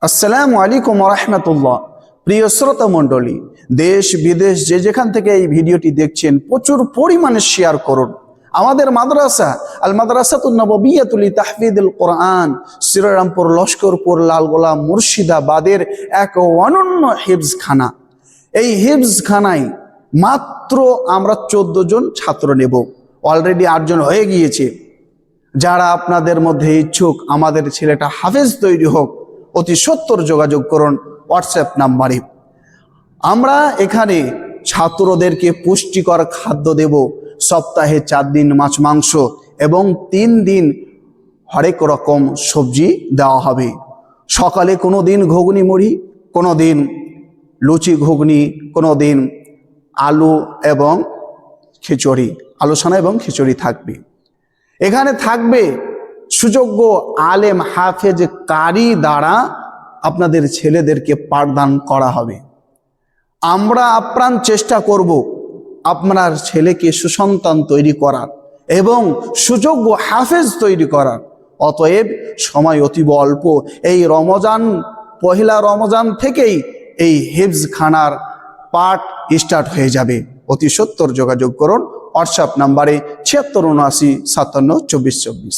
আসসালামু আলাইকুম ওয়া রাহমাতুল্লাহ। প্রিয় শ্রোতা মণ্ডলী, দেশ বিদেশ যে যেখান থেকে এই ভিডিওটি দেখছেন প্রচুর পরিমাণে শেয়ার করুন। আমাদের মাদ্রাসা আল মাদ্রাসাতুন নববিয়্যাতুল লিতাহফিযিল কোরআন শ্রীরামপুর লস্করপুর লালগোলা মুর্শিদাবাদের এক অনন্য হিফজখানা। এই হিফজখানায় মাত্র আমরা 14 জন ছাত্র নেব। অলরেডি 8 জন হয়ে গিয়েছে। যারা আপনাদের মধ্যে ইচ্ছুক আমাদের ছেলেটা হাফেজ তৈরি হোক, অতি সত্বর যোগাযোগ করুন হোয়াটসঅ্যাপ নাম্বারে। আমরা এখানে ছাত্রদেরকে পুষ্টিকর খাদ্য দেব। সপ্তাহে 4 দিন মাছ মাংস এবং 3 দিন হরেক রকম সবজি দেওয়া হবে। সকালে কোনো দিন ঘুগনি মুড়ি, কোনো দিন লুচি ঘুগনি, কোনো দিন আলু এবং খিচুড়ি, আলু সানা এবং খিচুড়ি থাকবে। এখানে থাকবে সুযোগ্য আলেম হাফেজ কারি দ্বারা আপনাদের ছেলেদেরকে পাঠদান করা হবে। আমরা আপ্রাণ চেষ্টা করব আপনার ছেলেকে সুসন্তান তৈরি করার এবং সুযোগ্য হাফেজ তৈরি করার। অতএব সময় অতীব অল্প। এই রমজান, পহেলা রমজান থেকেই এই হিফজখানার পাঠ স্টার্ট হয়ে যাবে। অতি সত্বর যোগাযোগ করুন হোয়াটসঅ্যাপ নাম্বারে 7679572424।